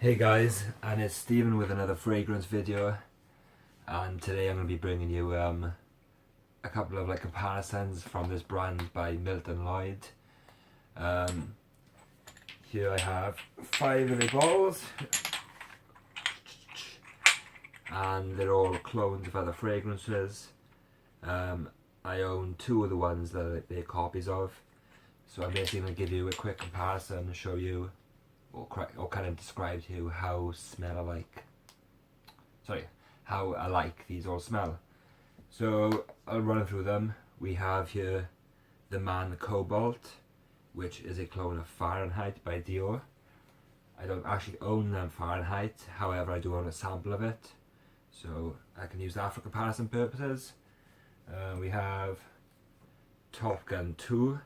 Hey guys, and it's Stephen with another fragrance video, and today I'm going to be bringing you a couple of comparisons from this brand by Milton Lloyd. Here I have 5 of the bottles, and they're all clones of other fragrances. I own 2 of the ones that they're copies of, so I'm basically going to give you a quick comparison and show you or kind of describe to you how alike these all smell. So I'll run through them. We have here the Man Cobalt, which is a clone of Fahrenheit by Dior. I don't actually own them Fahrenheit, however I do own a sample of it, so I can use that for comparison purposes. We have Top Gun 2.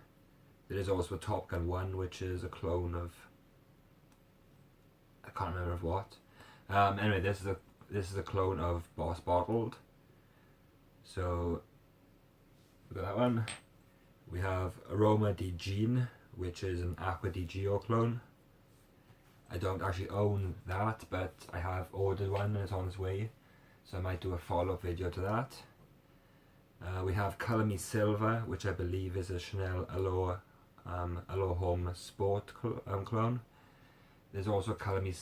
There is also a Top Gun 1, which is a clone of, I can't remember of what. Anyway, this is a clone of Boss Bottled. So look at that one. We have Aroma di Gin, which is an Acqua di Gio clone. I don't actually own that, but I have ordered one and it's on its way, so I might do a follow-up video to that. We have Colour Me Silver, which I believe is a Chanel Allure Home Sport clone. There's also Colour Me,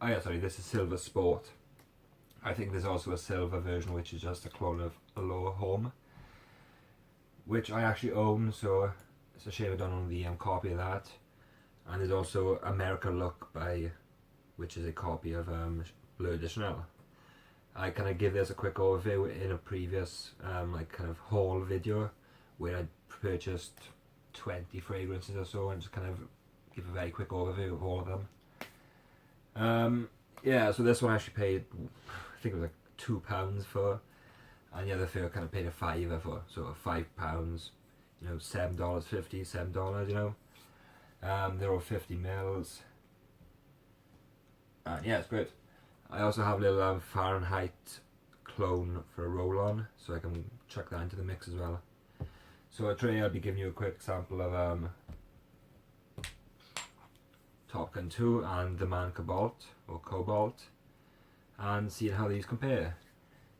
this is Silver Sport. I think there's also a silver version which is just a clone of Allure Home, which I actually own, so it's a shame I don't own the copy of that. And there's also American Look which is a copy of Bleu de Chanel. I kind of give this a quick overview in a previous haul video where I purchased 20 fragrances or so, and just kind of give a very quick overview of all of them. Yeah, so this one I actually paid, I think it was like £2 for, and the other two I kind of paid a fiver for, so £5, $7.50, $7, they're all 50 mils, and yeah, it's great. I also have a little Fahrenheit clone for a roll-on, so I can chuck that into the mix as well. So today I'll be giving you a quick sample of Top Gun 2 and the Man Cobalt, or Cobalt, and seeing how these compare.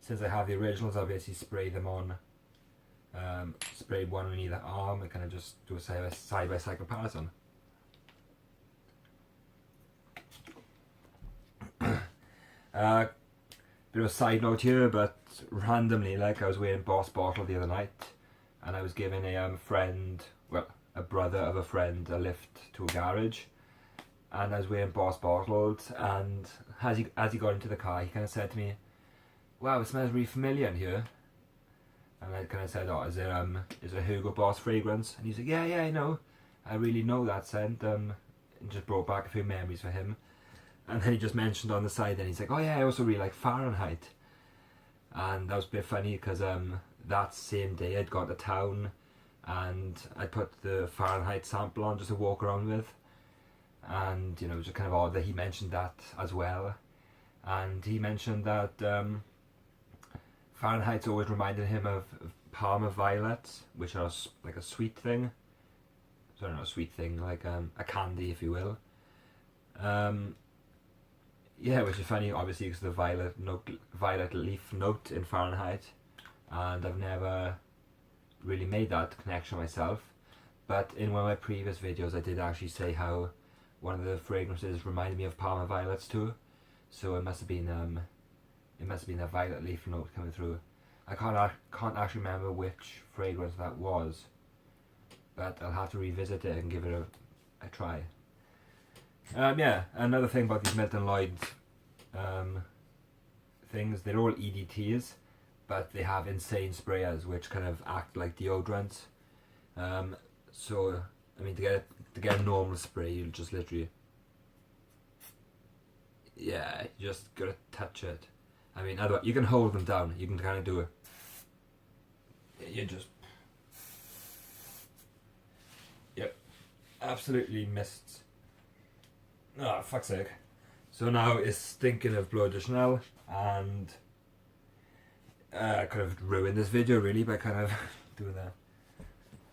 Since I have the originals, I'll basically spray them on, spray one on either arm, and kind of just do a side-by-side comparison. Bit of a side note here, but randomly, I was wearing Boss Bottle the other night, and I was giving a a brother of a friend, a lift to a garage, and I was wearing Boss Bottled, and as he got into the car, he kind of said to me, "Wow, it smells really familiar in here." And I kind of said, "Oh, is it a Hugo Boss fragrance?" And he's like, "Yeah, I know. I really know that scent." And just brought back a few memories for him. And then he just mentioned on the side, and he's like, "Oh yeah, I also really like Fahrenheit." And that was a bit funny because that same day I'd gone to town and I put the Fahrenheit sample on just to walk around with, and it was just kind of odd that he mentioned that as well. And he mentioned that Fahrenheit's always reminded him of Parma violets, which are like a sweet thing. Sorry, not a sweet thing, like a candy, if you will. Yeah, which is funny, obviously, because the violet leaf note in Fahrenheit, and I've never really made that connection myself. But in one of my previous videos, I did actually say how one of the fragrances reminded me of Parma violets too, so it must have been a violet leaf note coming through. I can't actually remember which fragrance that was, but I'll have to revisit it and give it a try. Yeah, another thing about these Milton Lloyd things, they're all EDTs, but they have insane sprayers which kind of act like deodorants. So I mean, to get a normal spray, you'll just literally, yeah, you just gotta touch it. I mean, otherwise you can hold them down. You can kind of do it. You just, yep, absolutely missed. Oh, fuck's sake. So now it's thinking of Bleu de Chanel, and I could have ruined this video really by kind of doing that.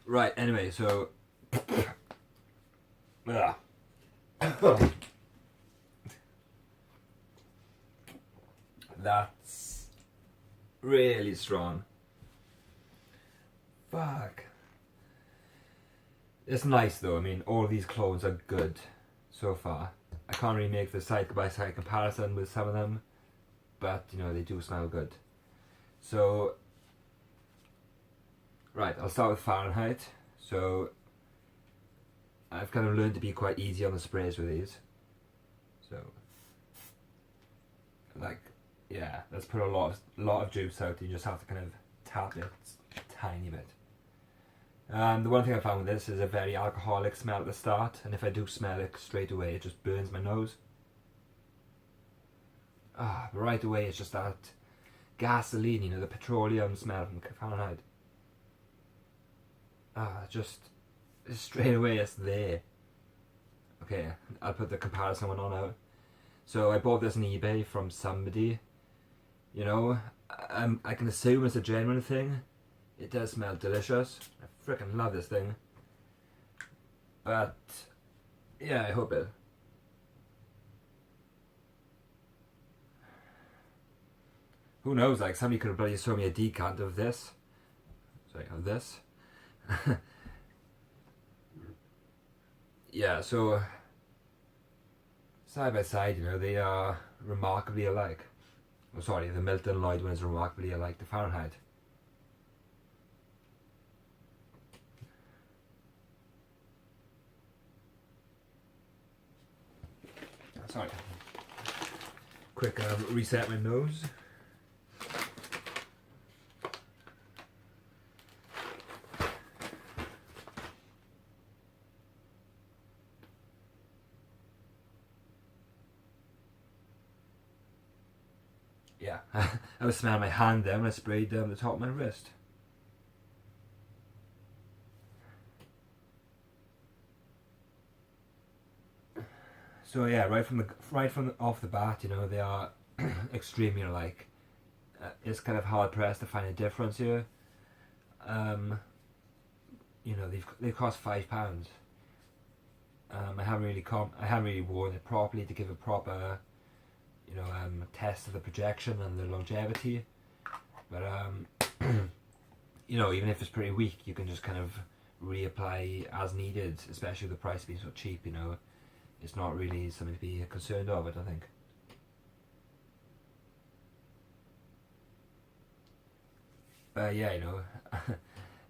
Right, anyway, so that's really strong. Fuck. It's nice though. I mean, all these clones are good so far. I can't really make the side by side comparison with some of them, but you know, they do smell good. So, right, I'll start with Fahrenheit. So, I've kind of learned to be quite easy on the sprays with these. So, like, yeah, let's put a lot of juice out. You just have to kind of tap it a tiny bit. The one thing I found with this is a very alcoholic smell at the start, and if I do smell it straight away, it just burns my nose. But right away, it's just that gasoline, you know, the petroleum smell from Fahrenheit. Just straight away, it's there. Okay, I'll put the comparison one on now. So I bought this on eBay from somebody. You know, I can assume it's a genuine thing. It does smell delicious. I freaking love this thing. But yeah, I hope it. Who knows? Like somebody could have bloody shown me a decant of this. Sorry, of this. Yeah, so side by side, you know, they are remarkably alike. Oh, sorry, the Milton Lloyd one is remarkably alike to Fahrenheit. Sorry. Quick reset my nose. Yeah, I was smelling my hand there when I sprayed down the top of my wrist. So yeah, right from off the bat, you know, they are extremely alike. It's kind of hard pressed to find a difference here. You know, they cost £5. I haven't really worn it properly to give a proper, you know, test of the projection and the longevity. But you know, even if it's pretty weak, you can just kind of reapply as needed, especially with the price being so cheap. You know, it's not really something to be concerned of, I don't think. But yeah, you know,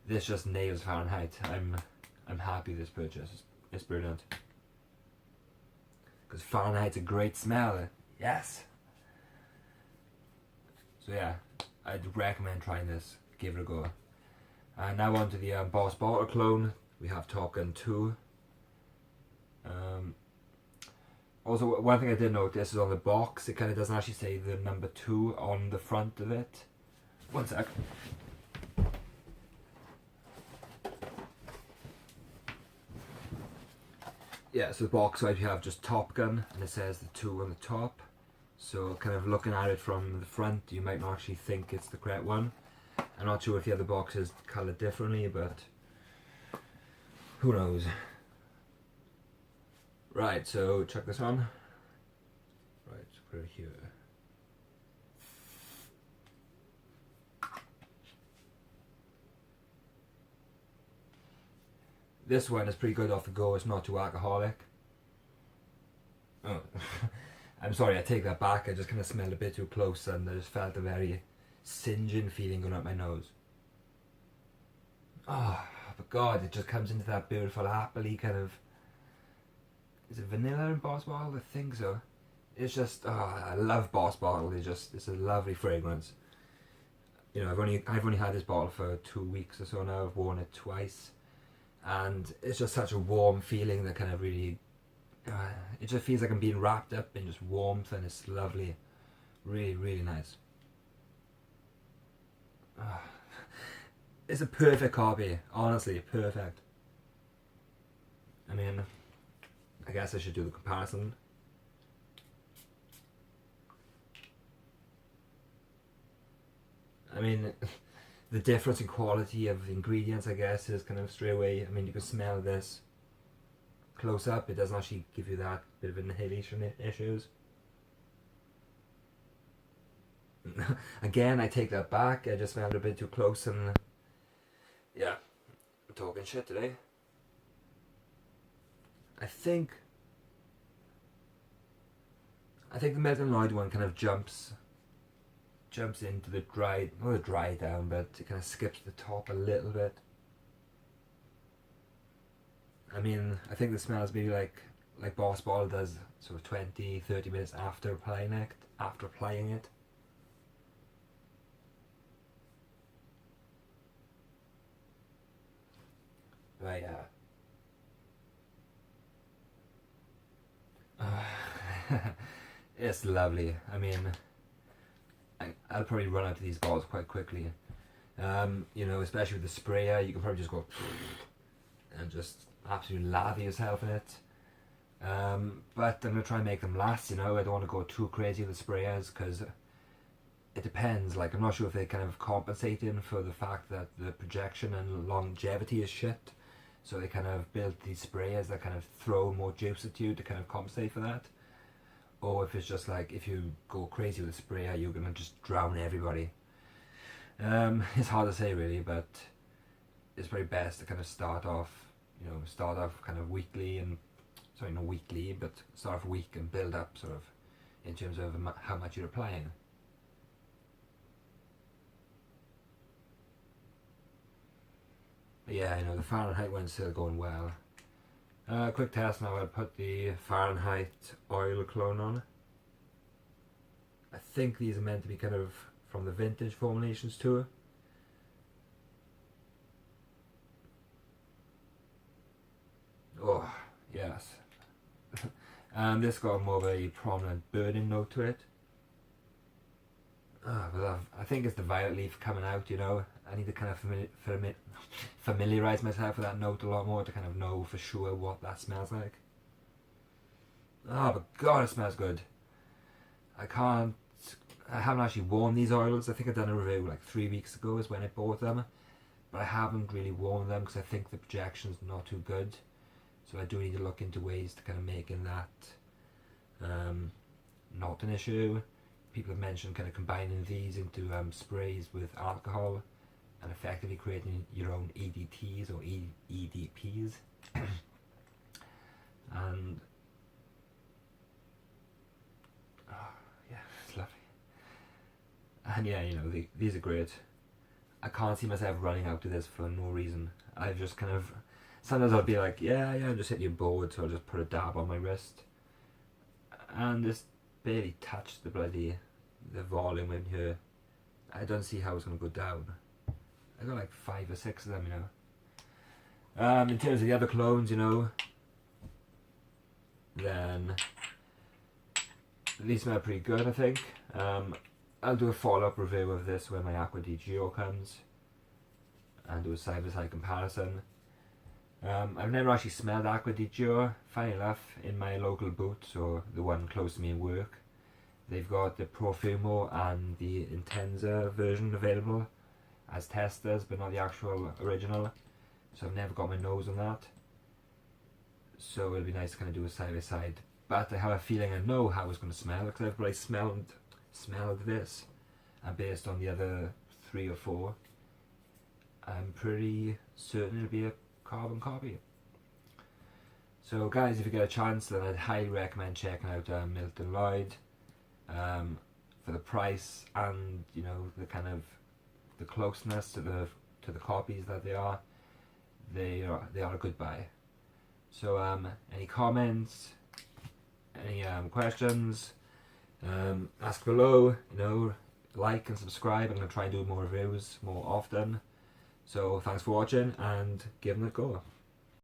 this just nails Fahrenheit. I'm happy with this purchase. It's brilliant. Because Fahrenheit's a great smell. Yes. So yeah, I'd recommend trying this. Give it a go. And now on to the Boss Bottle clone. We have Top Gun 2. Also, one thing I did notice is on the box, it kind of doesn't actually say the number 2 on the front of it. One sec. Yeah, so the box side you have just Top Gun, and it says the 2 on the top. So kind of looking at it from the front, you might not actually think it's the correct one. I'm not sure if the other box is coloured differently, but who knows. Right, so check this on. Right, put it here. This one is pretty good off the go, it's not too alcoholic. Oh, I'm sorry, I take that back, I just kind of smelled a bit too close and I just felt a very singeing feeling going up my nose. Oh, but God, it just comes into that beautiful appley kind of... Is it vanilla in Boss Bottle? I think so. It's just, oh, I love Boss Bottle. It's a lovely fragrance. You know, I've only had this bottle for 2 weeks or so now. I've worn it twice, and it's just such a warm feeling that kind of really, it just feels like I'm being wrapped up in just warmth, and it's lovely, really, really nice. It's a perfect copy, honestly, perfect. I mean, I guess I should do the comparison. I mean, the difference in quality of the ingredients, I guess, is kind of straight away. I mean, you can smell this close up. It doesn't actually give you that bit of inhalation issues. Again, I take that back. I just smelled a bit too close, and yeah, I'm talking shit today. I think the Milton Lloyd one kind of jumps into the dry, not the dry down, but it kind of skips the top a little bit. I mean, I think the smells maybe like Boss Bottle does, sort of 20-30 minutes after applying it. But yeah, it's lovely. I mean, I'll probably run out of these bottles quite quickly. You know, especially with the sprayer, you can probably just go and just absolutely lather yourself in it. But I'm going to try and make them last, you know. I don't want to go too crazy with the sprayers because it depends. Like, I'm not sure if they're kind of compensating for the fact that the projection and longevity is shit. So they kind of build these sprayers that kind of throw more juice at you to kind of compensate for that. Or if it's just like, if you go crazy with a sprayer, you're going to just drown everybody. It's hard to say really, but it's probably best to kind of start off kind of weekly, and sorry, not weekly, but start off weak and build up sort of in terms of how much you're applying. But yeah, you know, the Fahrenheit one's still going well. Quick test now, I'll put the Fahrenheit oil clone on. I think these are meant to be kind of from the vintage formulations tour. Oh, yes. This got more of a prominent burning note to it. But I think it's the violet leaf coming out, you know. I need to kind of familiarise myself with that note a lot more to kind of know for sure what that smells like. Oh, but God, it smells good. I haven't actually worn these oils. I think I've done a review like 3 weeks ago is when I bought them. But I haven't really worn them because I think the projection's not too good. So I do need to look into ways to kind of making that not an issue. People have mentioned kind of combining these into sprays with alcohol and effectively creating your own EDTs or EDPs. And yeah, it's lovely. And yeah, you know, these are great. I can't see myself running out to this for no reason. I've just kind of, sometimes I'll be like, yeah, I'm just hitting bored, so I'll just put a dab on my wrist. And this barely touched the volume in here. I don't see how it's going to go down. I got like 5 or 6 of them, you know. In terms of the other clones, you know, then these smell pretty good, I think. I'll do a follow-up review of this when my Aqua di Gio comes and do a side-by-side comparison. I've never actually smelled Aqua di Gio, funny enough, in my local Boots or the one close to me in work. They've got the Profumo and the Intenza version available as testers, but not the actual original. So I've never got my nose on that. So it'll be nice to kind of do a side by side. But I have a feeling I know how it's going to smell because I've probably smelled this, and based on the other 3 or 4, I'm pretty certain it'll be a carbon copy. So guys, if you get a chance, then I'd highly recommend checking out Milton Lloyd. For the price and, you know, the kind of the closeness to the copies that they are a good buy. So any comments, any questions, ask below, you know, like and subscribe. I'm going to try and do more reviews more often. So thanks for watching and give them a go.